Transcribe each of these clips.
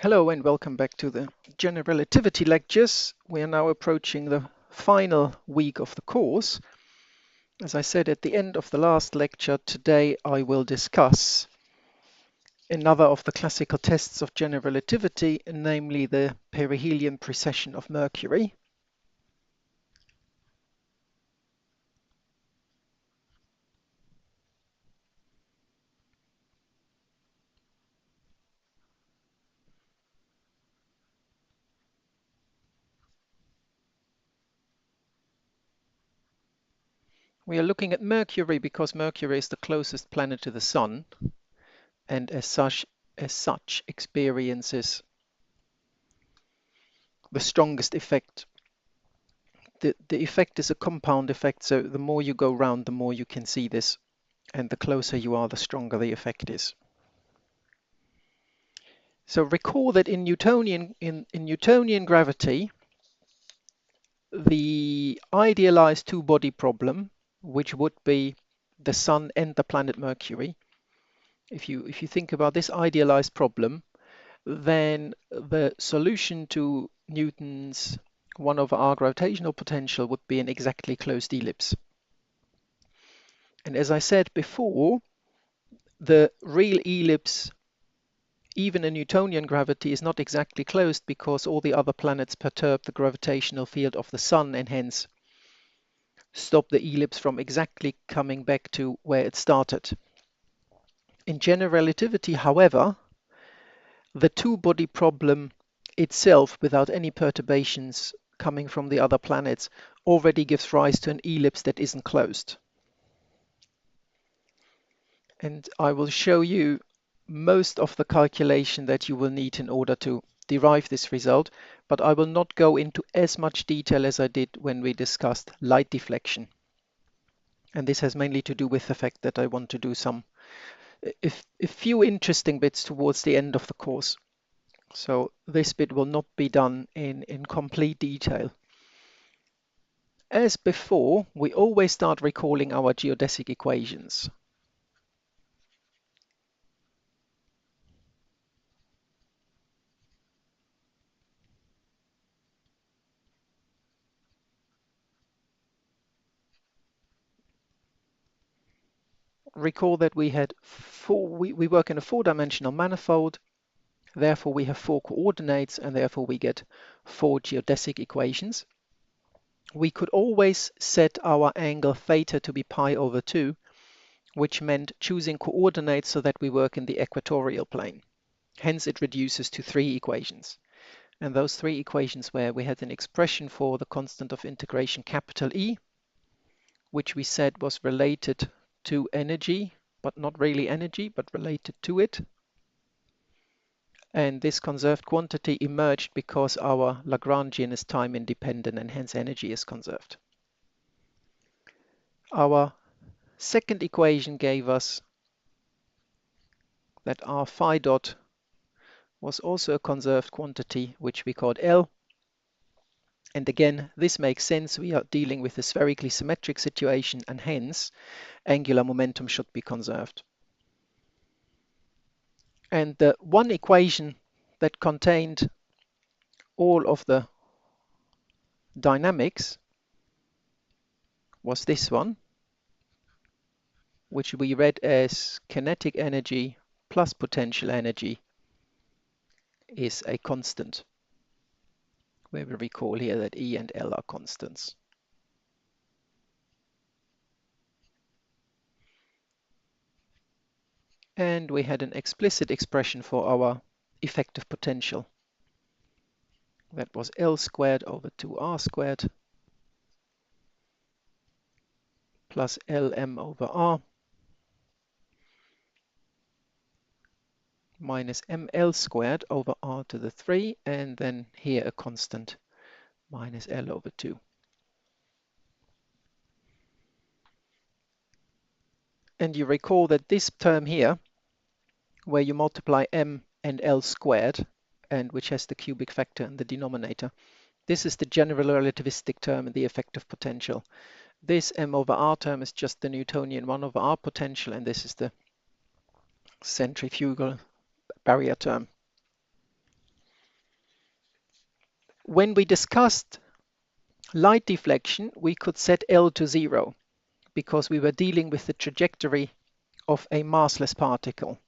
Hello and welcome back to the General Relativity lectures. We are now approaching the final week of the course. As I said at the end of the last lecture, today I will discuss another of the classical tests of general relativity, namely the perihelion precession of Mercury. We are looking at Mercury because Mercury is the closest planet to the Sun and as such experiences the strongest effect. The effect is a compound effect, so the more you go round, the more you can see this, and the closer you are, the stronger the effect is. So recall that in Newtonian gravity, the idealized two-body problem, which would be the Sun and the planet Mercury, if you think about this idealized problem, then the solution to Newton's 1/r gravitational potential would be an exactly closed ellipse. And as I said before, the real ellipse, even in Newtonian gravity, is not exactly closed because all the other planets perturb the gravitational field of the Sun and hence stop the ellipse from exactly coming back to where it started. In general relativity, however, the two-body problem itself, without any perturbations coming from the other planets, already gives rise to an ellipse that isn't closed. And I will show you most of the calculation that you will need in order to derive this result, but I will not go into as much detail as I did when we discussed light deflection. And this has mainly to do with the fact that I want to do a few interesting bits towards the end of the course. So this bit will not be done in complete detail. As before, we always start recalling our geodesic equations. Recall that we work in a four-dimensional manifold, therefore we have four coordinates and therefore we get four geodesic equations. We could always set our angle theta to be pi/2, which meant choosing coordinates so that we work in the equatorial plane. Hence it reduces to three equations. And those three equations where we had an expression for the constant of integration capital E, which we said was related to energy, but not really energy, but related to it. And this conserved quantity emerged because our Lagrangian is time independent and hence energy is conserved. Our second equation gave us that our phi dot was also a conserved quantity, which we called L. And again, this makes sense. We are dealing with a spherically symmetric situation and hence angular momentum should be conserved. And the one equation that contained all of the dynamics was this one, which we read as kinetic energy plus potential energy is a constant, where we recall here that E and L are constants. And we had an explicit expression for our effective potential. That was L squared over 2R squared plus Lm over R minus ml squared over R to the 3, and then here a constant minus L over 2. And you recall that this term here, where you multiply m and L squared, and which has the cubic factor in the denominator, this is the general relativistic term in the effective potential. This m over r term is just the Newtonian 1/r potential, and this is the centrifugal barrier term. When we discussed light deflection, we could set L to 0 because we were dealing with the trajectory of a massless particle.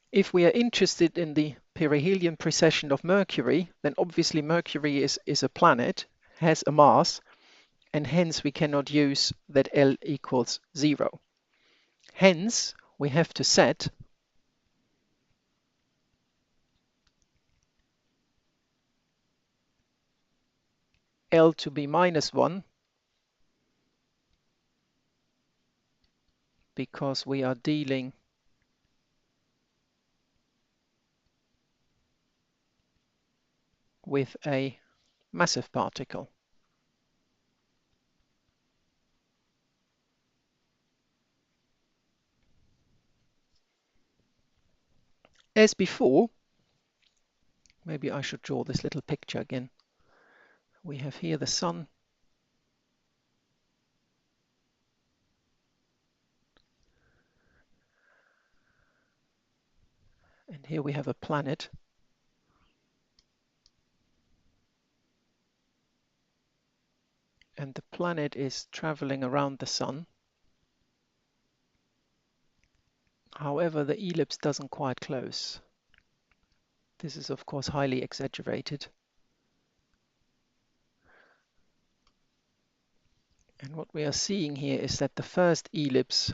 If we are interested in the perihelion precession of Mercury, then obviously Mercury is a planet, has a mass, and hence we cannot use that L equals 0. Hence, we have to set L to be -1 because we are dealing with a massive particle. As before, maybe I should draw this little picture again. We have here the sun, and here we have a planet. And the planet is traveling around the sun. However, the ellipse doesn't quite close. This is of course highly exaggerated. And what we are seeing here is that the first ellipse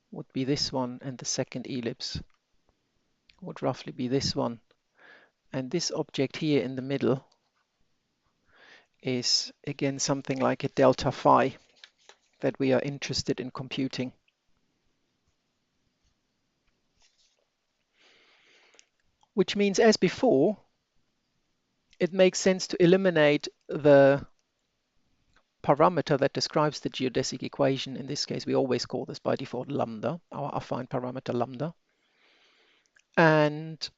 would be this one, and the second ellipse would roughly be this one. And this object here in the middle is again something like a delta phi that we are interested in computing. Which means, as before, it makes sense to eliminate the parameter that describes the geodesic equation. In this case, we always call this by default lambda, our affine parameter lambda. And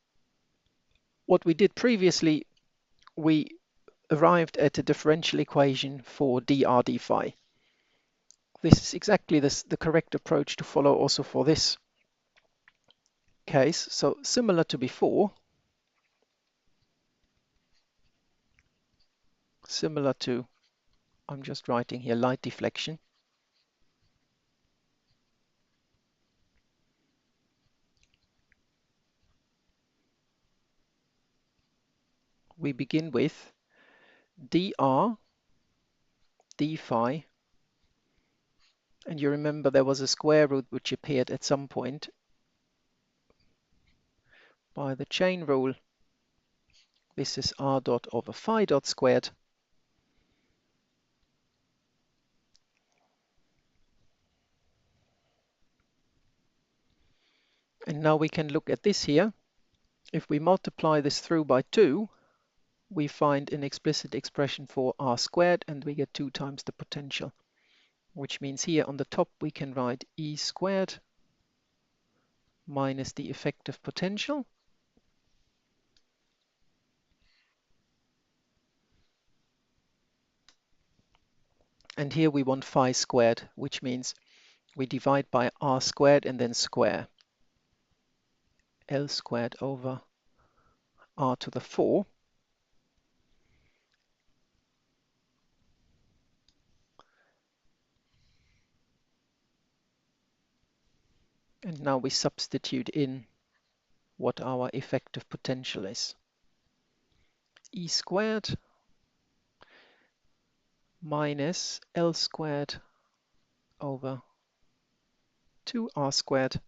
what we did previously, we arrived at a differential equation for dr d phi. This is exactly the correct approach to follow also for this case. So similar to before, similar to, I'm just writing here, light deflection. We begin with dr d phi, and you remember there was a square root which appeared at some point. By the chain rule, this is r dot over phi dot squared. And now we can look at this here. If we multiply this through by 2, we find an explicit expression for r squared, and we get 2 times the potential, which means here on the top we can write E squared minus the effective potential. And here we want phi squared, which means we divide by r squared and then square. L squared over r to the 4. And now we substitute in what our effective potential is. E squared minus L squared over 2r squared.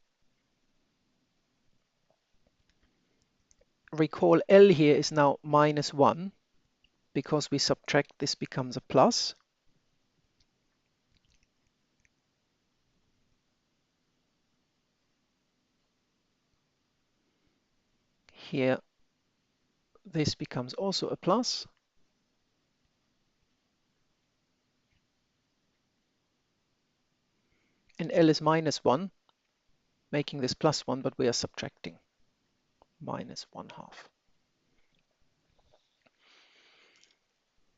Recall L here is now -1. Because we subtract, this becomes a plus. Here, this becomes also a plus. And L is -1, making this +1, but we are subtracting -1/2.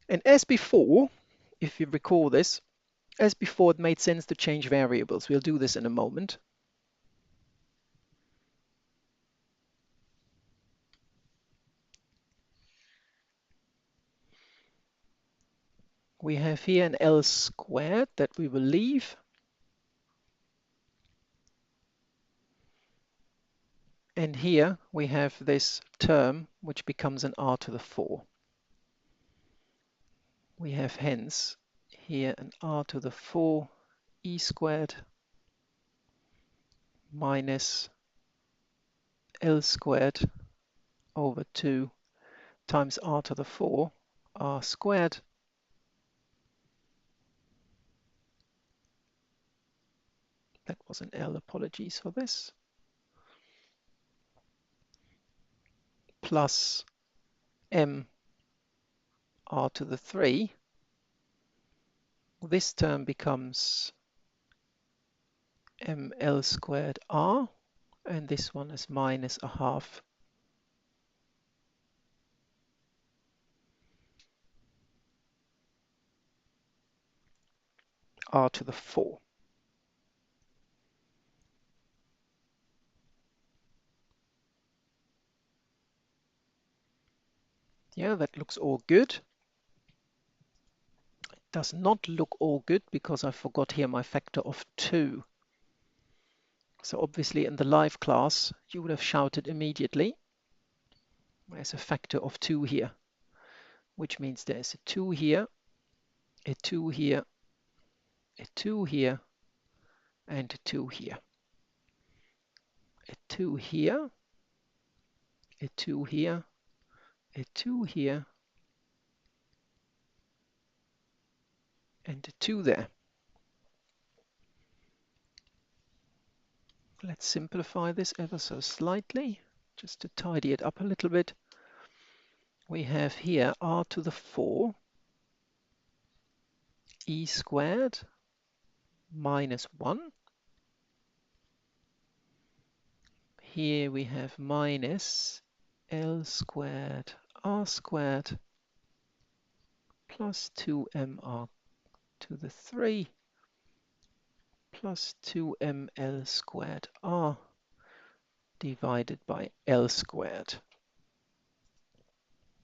And as before, if you recall this, as before, it made sense to change variables. We'll do this in a moment. We have here an L squared that we will leave. And here we have this term which becomes an r to the 4. We have hence here an r to the 4 e squared minus L squared over 2 times r to the 4 r squared that was an L, apologies for this, plus m r to the 3. This term becomes ml squared r, and this one is minus a half r to the 4. Yeah, that looks all good. It does not look all good because I forgot here my factor of 2. So obviously in the live class you would have shouted immediately. There's a factor of 2 here, which means there's a 2 here, a 2 here, a 2 here, and a 2 here. A 2 here, a 2 here, a 2 here, and a 2 there. Let's simplify this ever so slightly, just to tidy it up a little bit. We have here r to the 4 e squared minus 1. Here we have minus L squared r squared plus 2mr to the 3 plus 2ml squared r divided by L squared.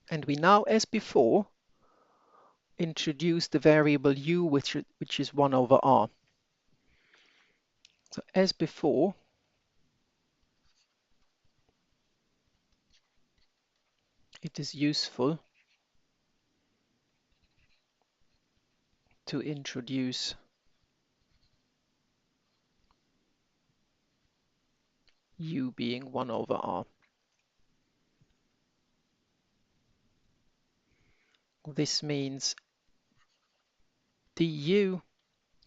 And we now, as before, introduce the variable u, which is 1 over r. So as before, it is useful to introduce u being 1 over r. This means du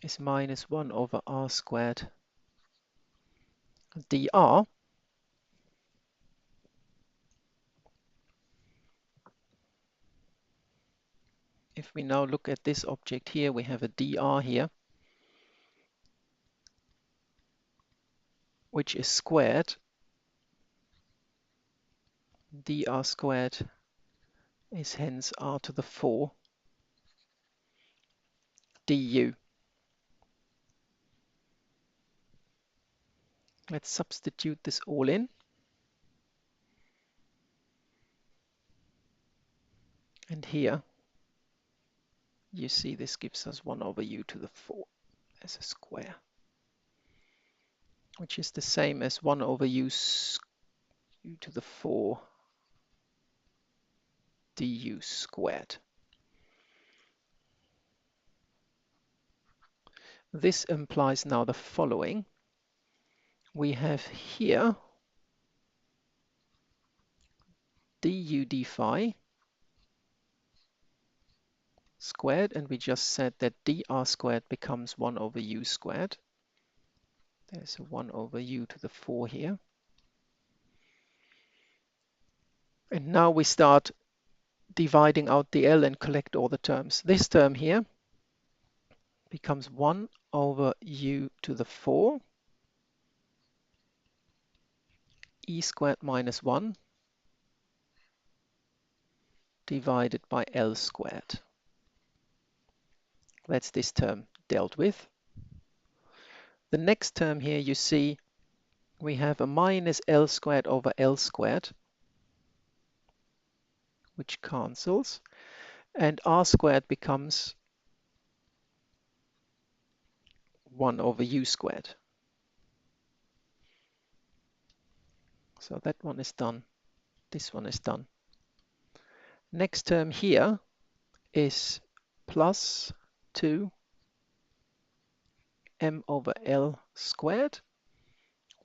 is minus 1 over r squared dr. If we now look at this object here, we have a dr here, which is squared. Dr squared is hence r to the 4 du. Let's substitute this all in. And here you see this gives us 1 over u to the 4 as a square, which is the same as 1 over u to the 4 du squared. This implies now the following. We have here du d phi squared, and we just said that dr squared becomes 1 over u squared. There's a 1 over u to the 4 here. And now we start dividing out the L and collect all the terms. This term here becomes 1 over u to the 4 e squared minus 1 divided by L squared. That's this term dealt with. The next term here, you see we have a minus L squared over L squared, which cancels, and r squared becomes 1 over u squared. So that one is done. This one is done. Next term here is plus 2 m over L squared,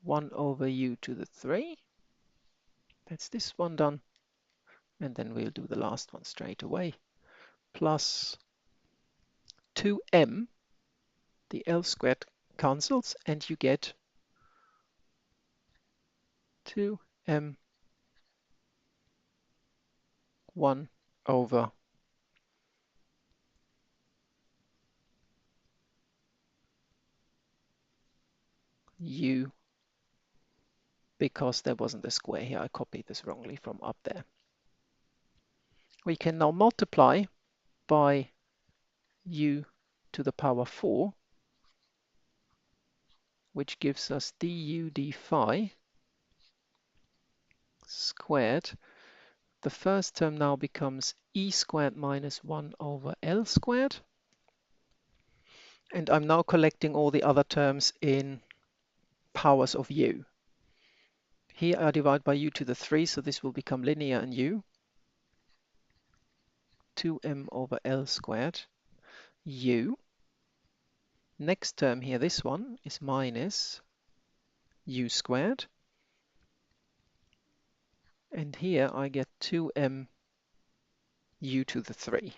1 over u to the 3. That's this one done. And then we'll do the last one straight away. Plus 2m, the L squared cancels, and you get 2m 1 over u, because there wasn't a square here. I copied this wrongly from up there. We can now multiply by u to the power 4, which gives us du d phi squared. The first term now becomes e squared minus 1 over L squared. And I'm now collecting all the other terms in powers of u. Here I divide by u to the 3, so this will become linear in u. 2m over L squared u. Next term here, this one, is minus u squared. And here I get 2m u to the 3.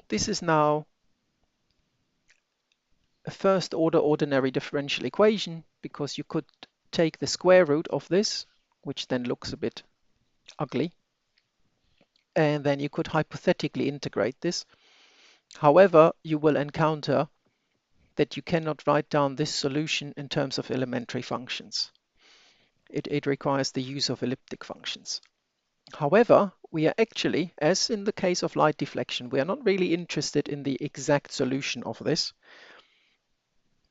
This is now a first order ordinary differential equation, because you could take the square root of this, which then looks a bit ugly, and then you could hypothetically integrate this. However, you will encounter that you cannot write down this solution in terms of elementary functions. It requires the use of elliptic functions. However, we are actually, as in the case of light deflection, we are not really interested in the exact solution of this.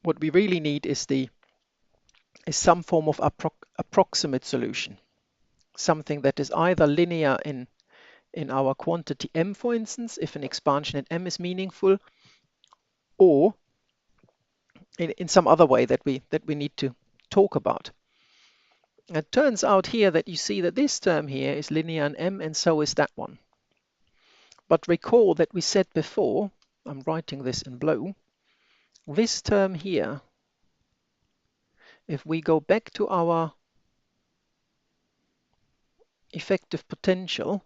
What we really need is some form of approximate solution, something that is either linear in our quantity m, for instance, if an expansion in m is meaningful, or in some other way that we need to talk about. It turns out here that you see that this term here is linear in m, and so is that one. But recall that we said before, I'm writing this in blue, this term here, if we go back to our effective potential,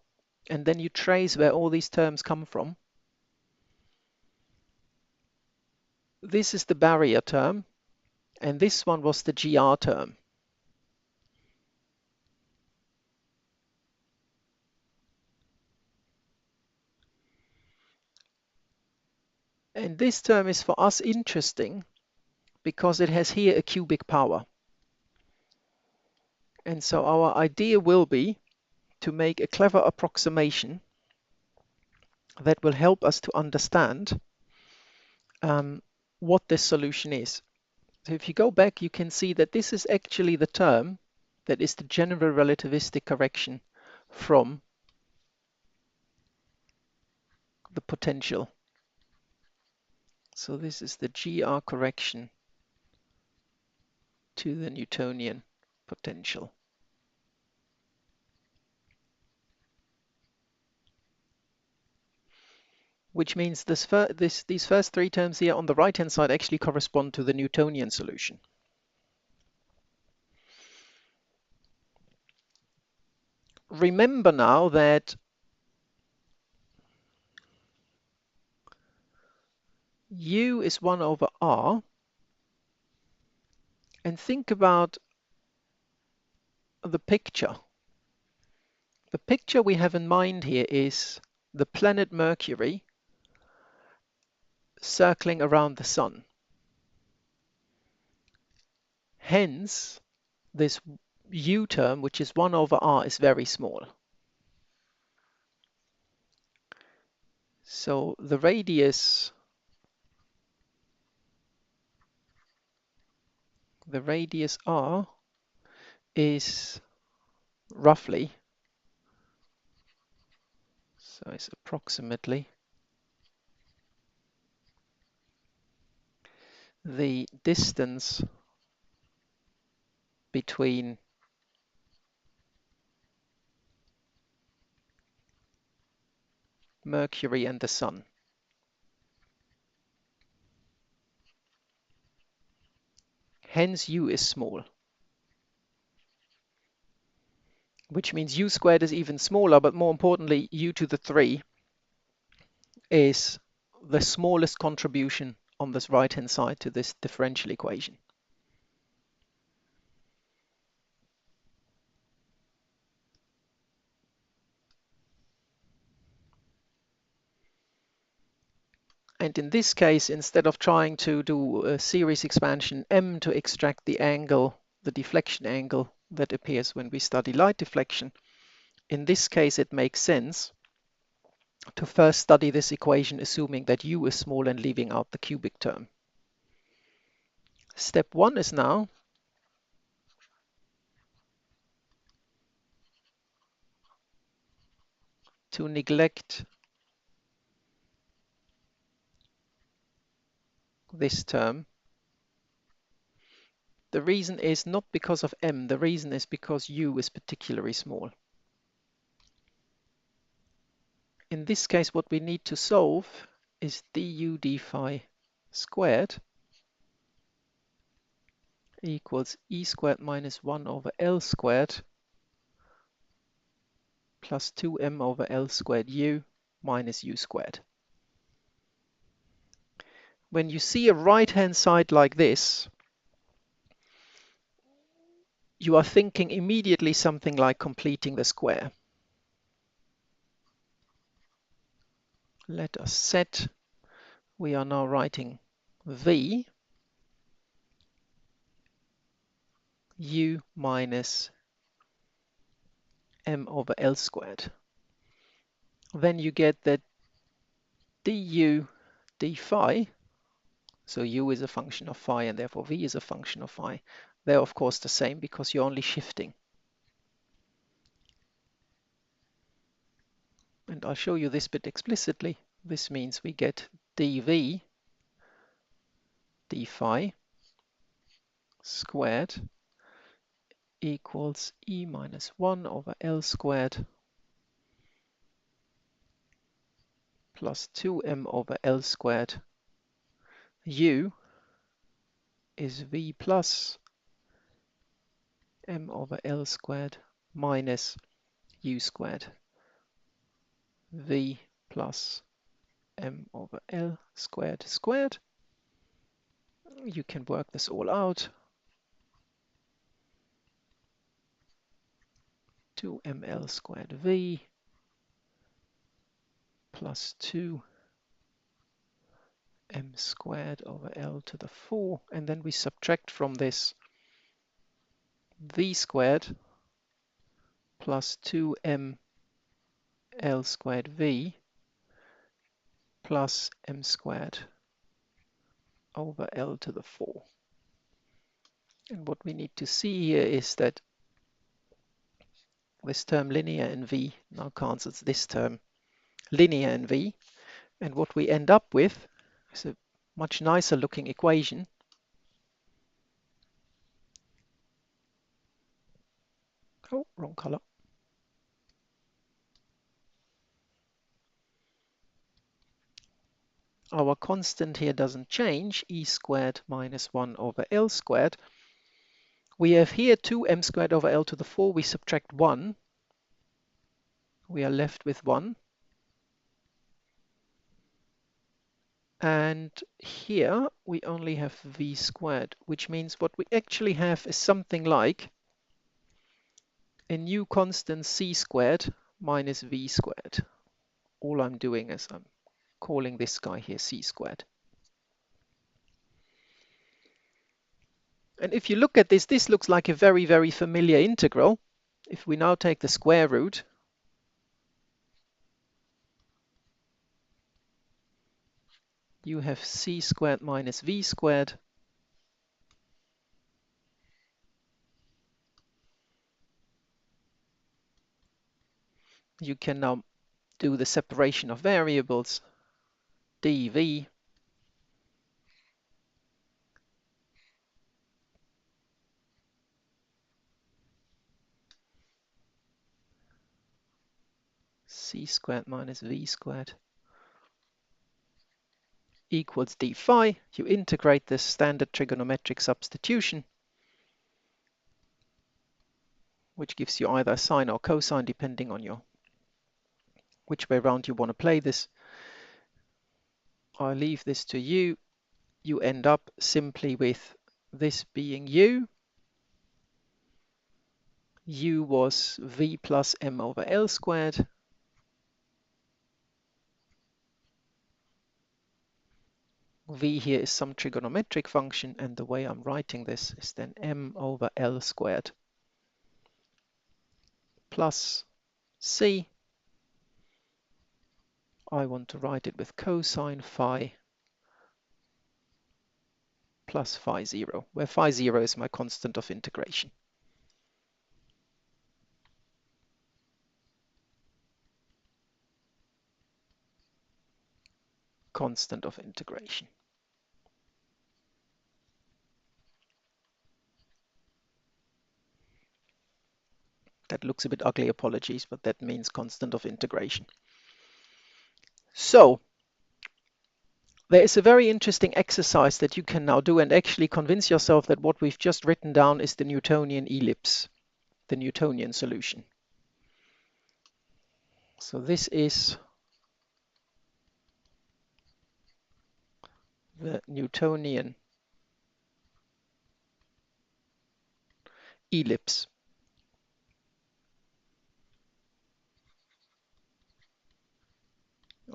and then you trace where all these terms come from, this is the barrier term, and this one was the GR term. And this term is for us interesting because it has here a cubic power. And so our idea will be to make a clever approximation that will help us to understand what this solution is. So if you go back, you can see that this is actually the term that is the general relativistic correction from the potential. So this is the GR correction to the Newtonian potential. Which means these first three terms here on the right-hand side actually correspond to the Newtonian solution. Remember now that u is 1 over r, and think about the picture. The picture we have in mind here is the planet Mercury circling around the Sun. Hence, this u term, which is 1 over r, is very small. So the radius r is roughly, so it's approximately the distance between Mercury and the Sun. Hence U is small, which means U squared is even smaller, but more importantly, U to the 3 is the smallest contribution on this right-hand side to this differential equation. And in this case, instead of trying to do a series expansion m to extract the angle, the deflection angle that appears when we study light deflection, in this case it makes sense to first study this equation assuming that U is small and leaving out the cubic term. Step 1 is now to neglect this term. The reason is not because of m, the reason is because U is particularly small. In this case, what we need to solve is du d phi squared equals e squared minus 1 over L squared plus 2m over L squared U minus U squared. When you see a right-hand side like this, you are thinking immediately something like completing the square. Let us set, we are now writing V U minus m over L squared. Then you get that du d phi, so U is a function of phi and therefore V is a function of phi. They're of course the same because you're only shifting. And I'll show you this bit explicitly. This means we get dv d phi squared equals e minus 1 over L squared plus 2m over L squared. U is V plus m over L squared minus U squared. V plus m over L squared squared. You can work this all out. 2ml squared V plus 2m squared over L to the 4, and then we subtract from this V squared plus 2m L squared V plus m squared over L to the 4. And what we need to see here is that this term linear in V now cancels this term linear in V, and what we end up with is a much nicer looking equation. Oh, wrong color. Our constant here doesn't change, e squared minus 1 over L squared. We have here 2m squared over L to the 4. We subtract 1. We are left with 1. And here we only have v squared, which means what we actually have is something like a new constant c squared minus v squared. All I'm doing is I'm calling this guy here c squared. And if you look at this, this looks like a very, very familiar integral. If we now take the square root, you have c squared minus v squared you can now do the separation of variables, dv c squared minus v squared equals d phi. You integrate this standard trigonometric substitution, which gives you either sine or cosine depending on your which way around you want to play this. I leave this to you. You end up simply with this being u. U was v plus m over L squared. V here is some trigonometric function, and the way I'm writing this is then m over L squared plus c. I want to write it with cosine phi plus phi 0, where phi 0 is my constant of integration. Constant of integration. That looks a bit ugly, apologies, but that means constant of integration. So there is a very interesting exercise that you can now do and actually convince yourself that what we've just written down is the Newtonian ellipse, the Newtonian solution. So this is the Newtonian ellipse.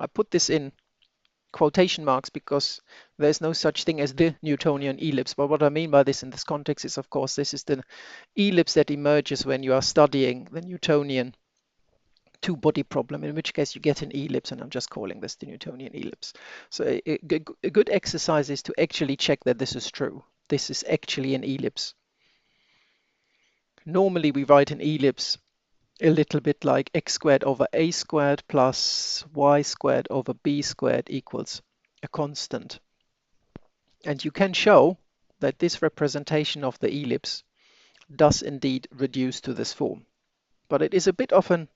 I put this in quotation marks because there's no such thing as the Newtonian ellipse. But what I mean by this in this context is, of course, this is the ellipse that emerges when you are studying the Newtonian two-body problem, in which case you get an ellipse, and I'm just calling this the Newtonian ellipse. So a good exercise is to actually check that this is true. This is actually an ellipse. Normally we write an ellipse a little bit like x squared over a squared plus y squared over b squared equals a constant. And you can show that this representation of the ellipse does indeed reduce to this form. But it is a bit of a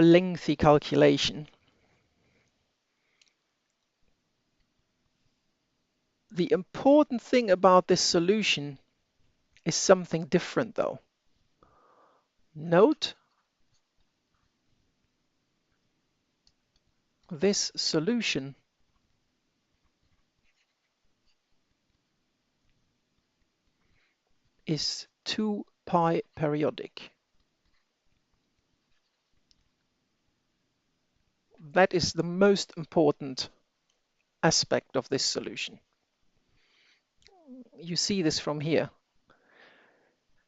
lengthy calculation. The important thing about this solution is something different though. Note this solution is 2 pi periodic. That is the most important aspect of this solution. You see this from here.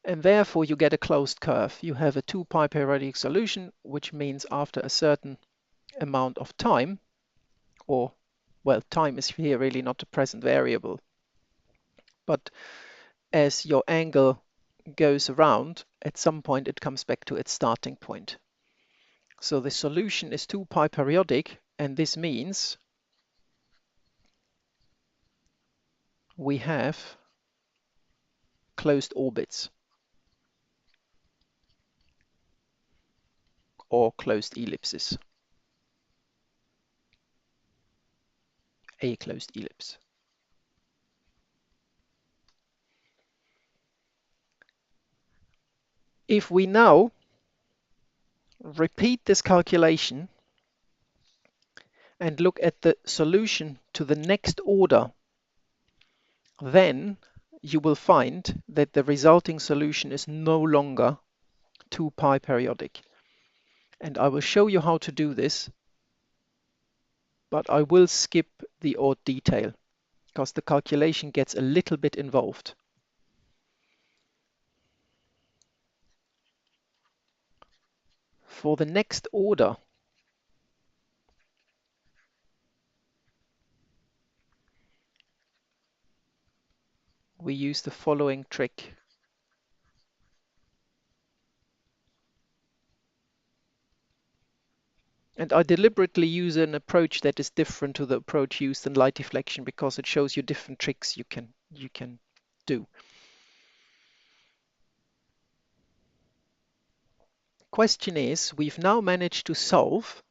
And therefore you get a closed curve. You have a 2 pi periodic solution, which means after a certain amount of time, or, well, time is here really not a present variable, but as your angle goes around, at some point it comes back to its starting point. So the solution is 2 pi periodic, and this means we have closed orbits or closed ellipses. A closed ellipse. If we now repeat this calculation and look at the solution to the next order, then you will find that the resulting solution is no longer 2 pi periodic. And I will show you how to do this, but I will skip the odd detail because the calculation gets a little bit involved. For the next order, we use the following trick. And I deliberately use an approach that is different to the approach used in light deflection because it shows you different tricks you can do. question is, we've now managed to solve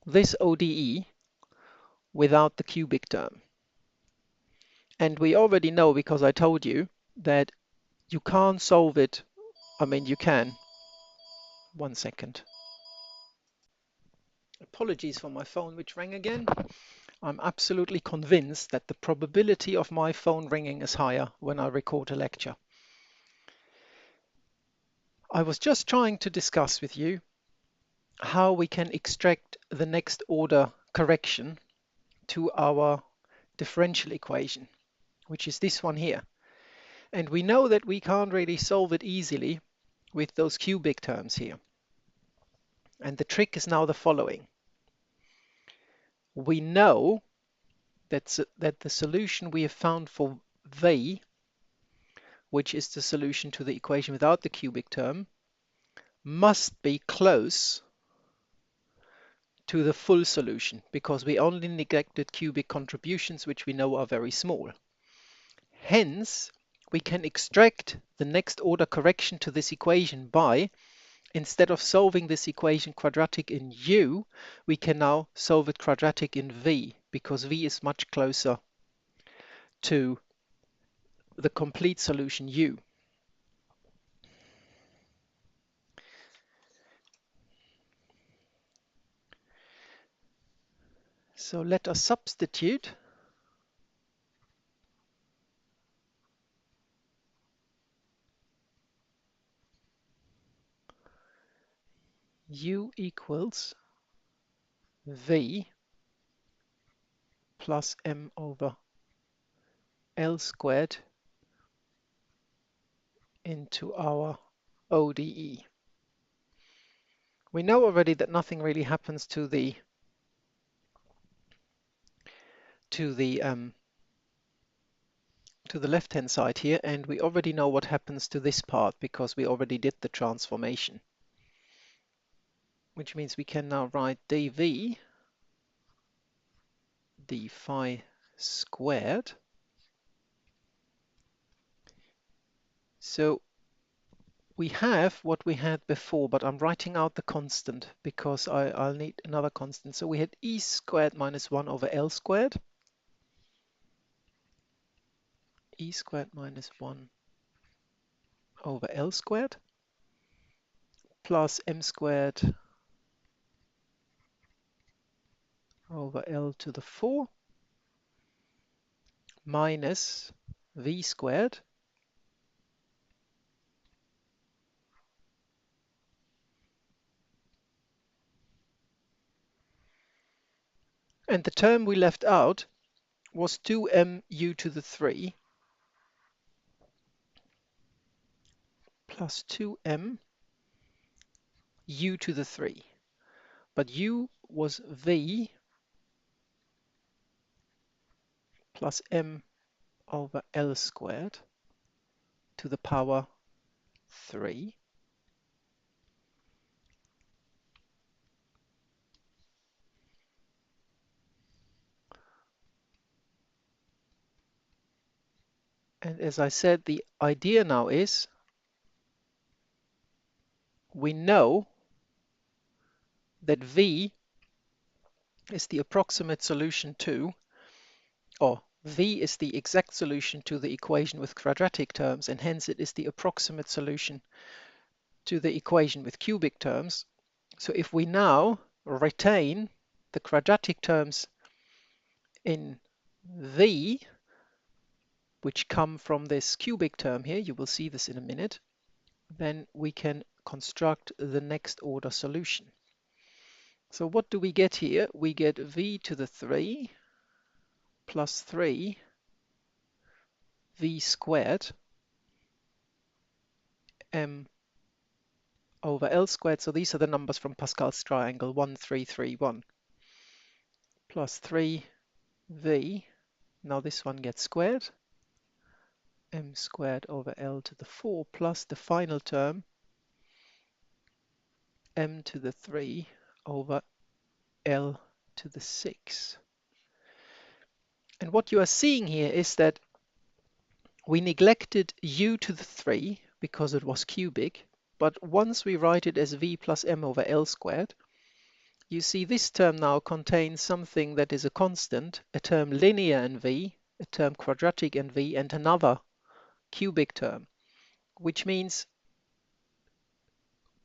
this ODE without the cubic term. And we already know, because I told you, that you can't solve it. I mean, you can. 1 second. Apologies for my phone which rang again. I'm absolutely convinced that the probability of my phone ringing is higher when I record a lecture. I was just trying to discuss with you how we can extract the next order correction to our differential equation, which is this one here. And we know that we can't really solve it easily with those cubic terms here. And the trick is now the following. We know that the solution we have found for V, which is the solution to the equation without the cubic term, must be close to the full solution, because we only neglected cubic contributions, which we know are very small. Hence, we can extract the next order correction to this equation by, instead of solving this equation quadratic in U, we can now solve it quadratic in V, because V is much closer to the complete solution U. So let us substitute U equals V plus M over L squared into our ODE. We know already that nothing really happens to the left-hand side here, and we already know what happens to this part because we already did the transformation. Which means we can now write dv d phi squared. So we have what we had before, but I'm writing out the constant because I'll need another constant. So we had e squared minus 1 over L squared. E squared minus 1 over L squared plus M squared over L to the 4 minus V squared and the term we left out was 2m u to the 3 plus 2m u to the 3. But u was v plus m over L squared to the power 3. And as I said, the idea now is we know that V is the approximate solution to, or V is the exact solution to the equation with quadratic terms, and hence it is the approximate solution to the equation with cubic terms. So if we now retain the quadratic terms in V, which come from this cubic term here, you will see this in a minute, then we can construct the next order solution. So what do we get here? We get v to the 3 plus 3 v squared m over L squared. So these are the numbers from Pascal's triangle, 1, 3, 3, 1, plus 3 v. Now this one gets squared, m squared over L to the 4 plus the final term, m to the 3 over L to the 6. And what you are seeing here is that we neglected u to the 3 because it was cubic, but once we write it as v plus m over L squared, you see this term now contains something that is a constant, a term linear in v, a term quadratic in v, and another cubic term, which means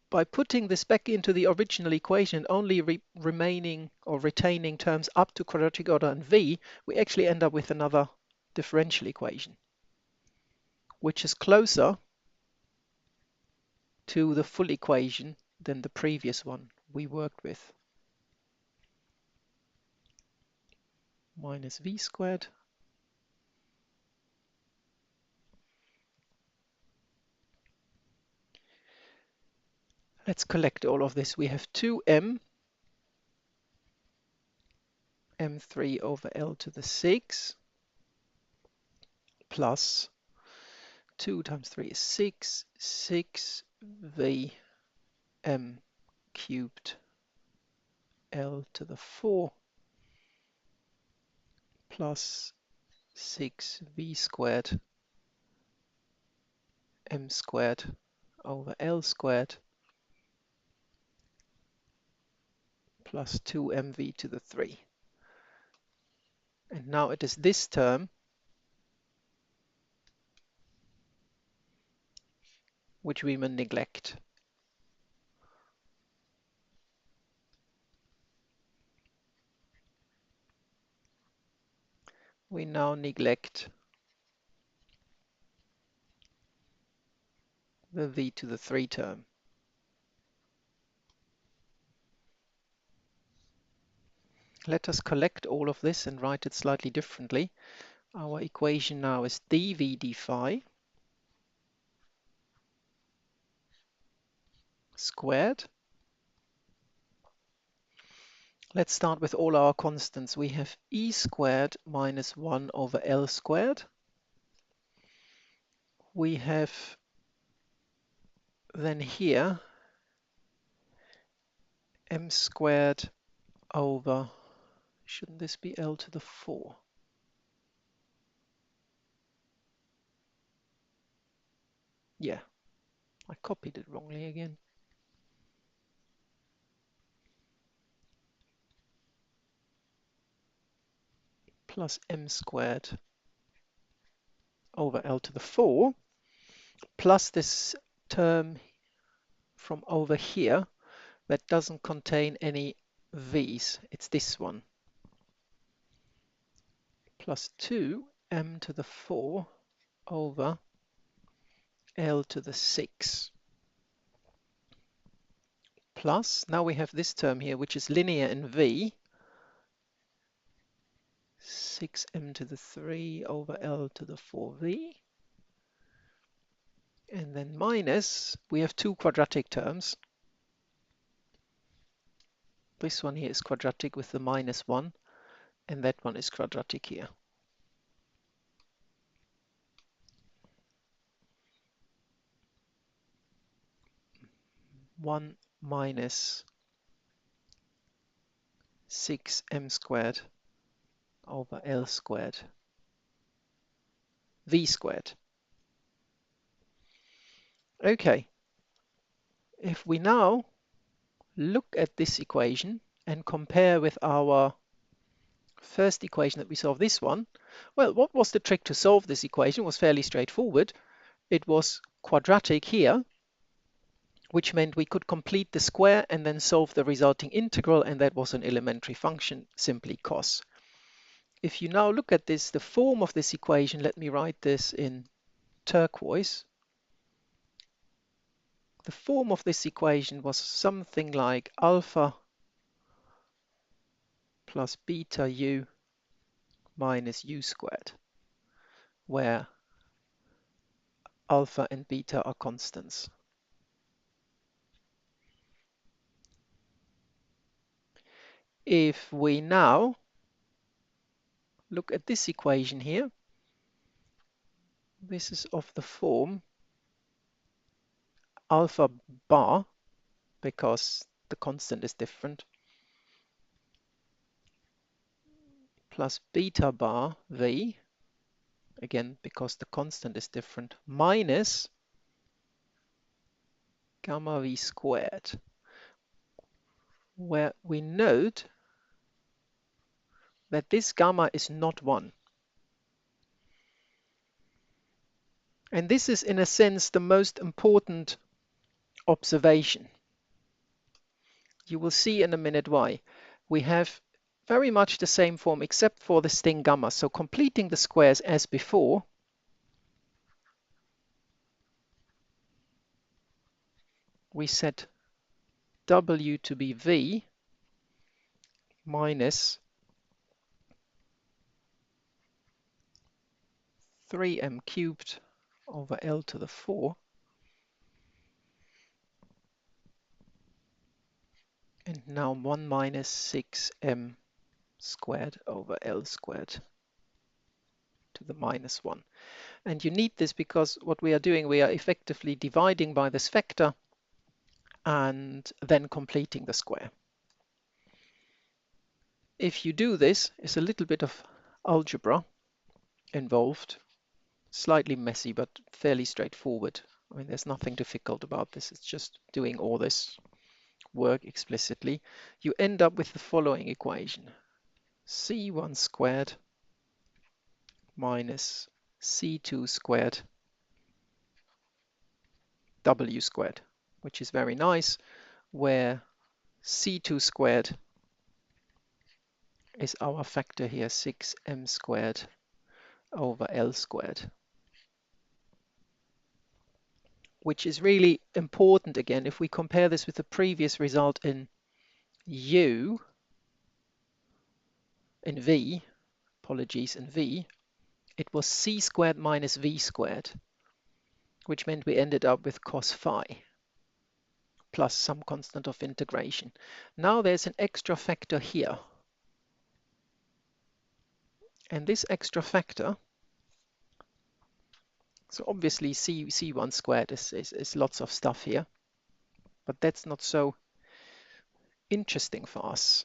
by putting this back into the original equation, only remaining or retaining terms up to quadratic order and v, we actually end up with another differential equation, which is closer to the full equation than the previous one we worked with. Minus v squared let's collect all of this. We have 2m m3 over L to the 6 plus 2 times 3 is 6, 6v m cubed L to the 4 plus 6v squared m squared over L squared plus 2mv to the 3. And now it is this term which we will neglect. We now neglect the v to the 3 term. Let us collect all of this and write it slightly differently. Our equation now is dv d phi squared. Let's start with all our constants. We have e squared minus 1 over L squared. We have then here m squared over, shouldn't this be L to the 4? Yeah, I copied it wrongly again. Plus m squared over L to the 4 plus this term from over here that doesn't contain any v's. It's this one. Plus 2m to the 4 over L to the 6. Plus, now we have this term here, which is linear in v. 6m to the 3 over L to the 4v. And then minus, we have two quadratic terms. This one here is quadratic with the minus 1, and that one is quadratic here. 1 minus 6m squared over L squared v squared. Okay, if we now look at this equation and compare with our first equation that we solved, this one, well, what was the trick to solve this equation? It was fairly straightforward. It was quadratic here, which meant we could complete the square and then solve the resulting integral, and that was an elementary function, simply cos. If you now look at this, the form of this equation, let me write this in turquoise. The form of this equation was something like alpha plus beta u minus u squared, where alpha and beta are constants. If we now look at this equation here, this is of the form alpha bar, because the constant is different, plus beta bar v, again because the constant is different, minus gamma v squared, where we note that this gamma is not 1. And this is, in a sense, the most important observation. You will see in a minute why. We have very much the same form except for this thing gamma. So completing the squares as before, we set W to be V minus 3m cubed over L to the 4. And now 1 minus 6m squared over L squared to the minus 1. And you need this because what we are doing, we are effectively dividing by this vector and then completing the square. If you do this, it's a little bit of algebra involved, slightly messy, but fairly straightforward. I mean, there's nothing difficult about this. It's just doing all this work explicitly. You end up with the following equation. C1 squared minus C2 squared W squared, which is very nice, where C2 squared is our factor here, 6m squared over L squared, which is really important. Again, if we compare this with the previous result in U, in V, apologies, in V, it was C squared minus V squared, which meant we ended up with cos phi plus some constant of integration. Now there's an extra factor here. And this extra factor, so obviously C1 squared is lots of stuff here, but that's not so interesting for us.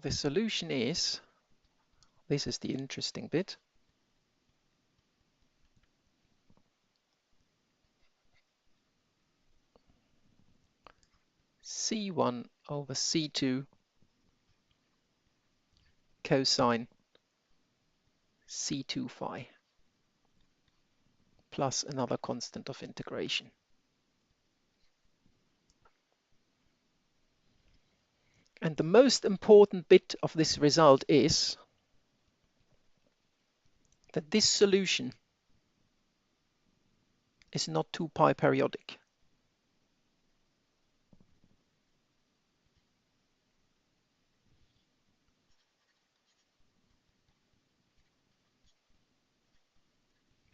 The solution is, this is the interesting bit, C1 over C2 cosine C2 phi plus another constant of integration. And the most important bit of this result is that this solution is not 2 pi periodic.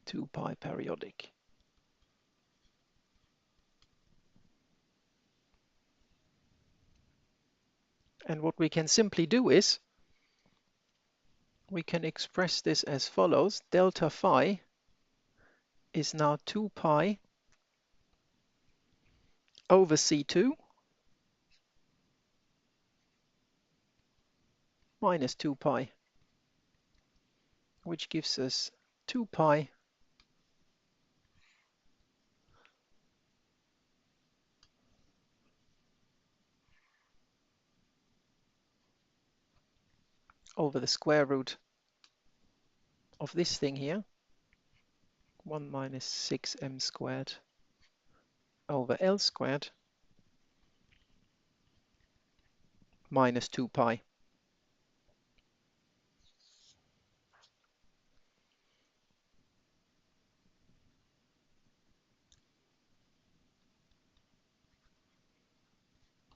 Two pi periodic. And what we can simply do is we can express this as follows. Delta phi is now 2 pi over C2 minus 2 pi, which gives us 2 pi over the square root of this thing here, 1 minus 6m squared over L squared minus 2 pi.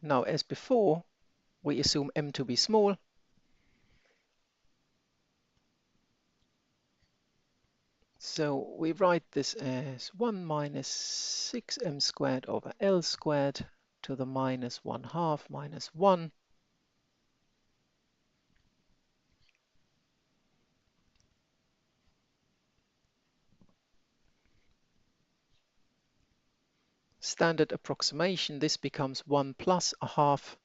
Now, as before, we assume m to be small. So we write this as 1 minus 6m squared over L squared to the minus 1/2 minus 1 standard approximation. This becomes 1 plus 1/2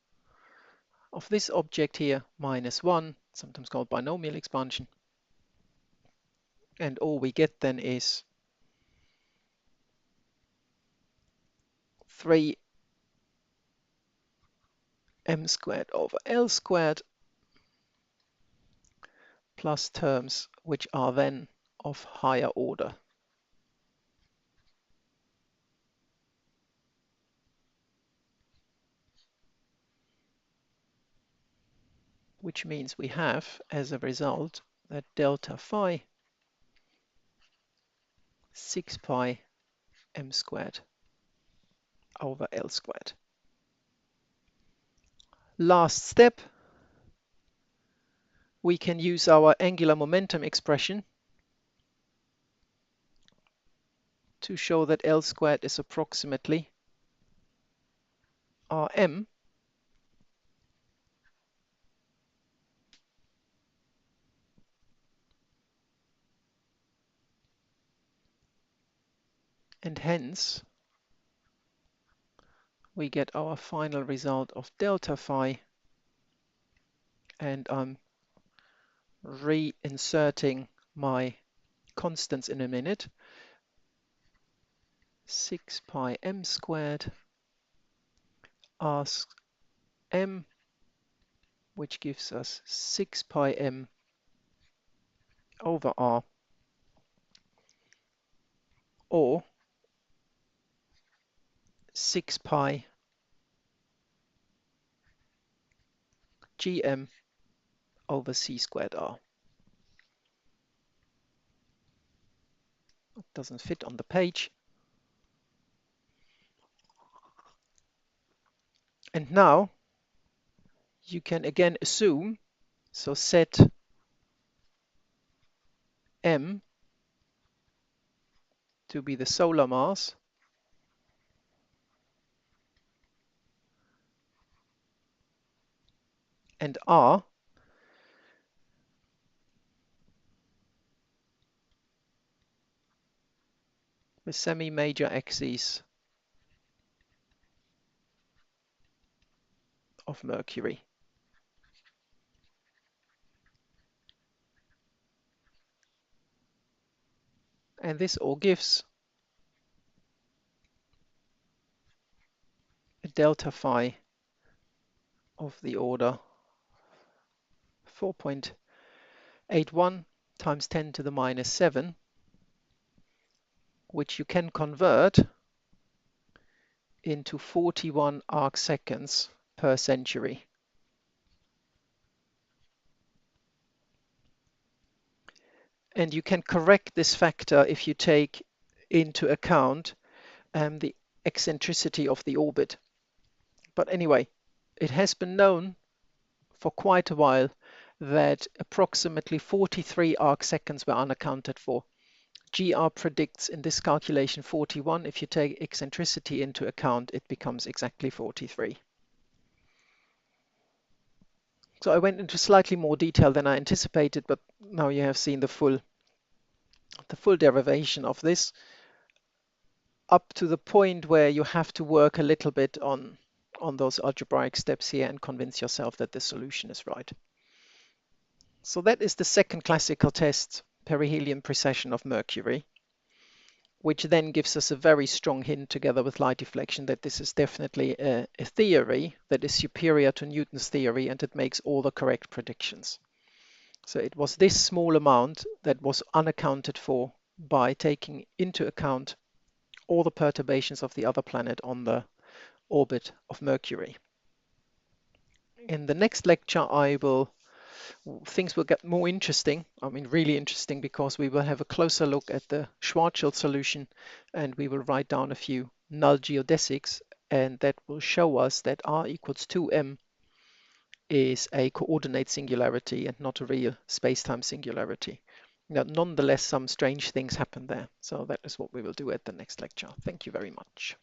of this object here minus 1, sometimes called binomial expansion. And all we get then is 3 m squared over L squared plus terms which are then of higher order. Which means we have, as a result, that delta phi 6 pi m squared over L squared. Last step, we can use our angular momentum expression to show that L squared is approximately Rm, and hence we get our final result of delta phi, and I'm reinserting my constants in a minute. 6 pi m squared asks m, which gives us 6 pi m over r, or 6 pi gm over c squared r. It doesn't fit on the page. And now you can again assume, so set m to be the solar mass, and r the semi-major axis of Mercury. And this all gives a delta phi of the order 4.81 times 10 to the minus 7, which you can convert into 41 arc seconds per century. And you can correct this factor if you take into account the eccentricity of the orbit. But anyway, it has been known for quite a while that approximately 43 arc seconds were unaccounted for. GR predicts in this calculation 41. If you take eccentricity into account, it becomes exactly 43. So I went into slightly more detail than I anticipated, but now you have seen the full derivation of this, up to the point where you have to work a little bit on those algebraic steps here and convince yourself that the solution is right. So that is the second classical test, perihelion precession of Mercury, which then gives us a very strong hint together with light deflection that this is definitely a theory that is superior to Newton's theory, and it makes all the correct predictions. So it was this small amount that was unaccounted for by taking into account all the perturbations of the other planet on the orbit of Mercury. In the next lecture, things will get more interesting. I mean, really interesting, because we will have a closer look at the Schwarzschild solution, and we will write down a few null geodesics, and that will show us that r equals 2m is a coordinate singularity and not a real space-time singularity. Now, nonetheless, some strange things happen there. So that is what we will do at the next lecture. Thank you very much.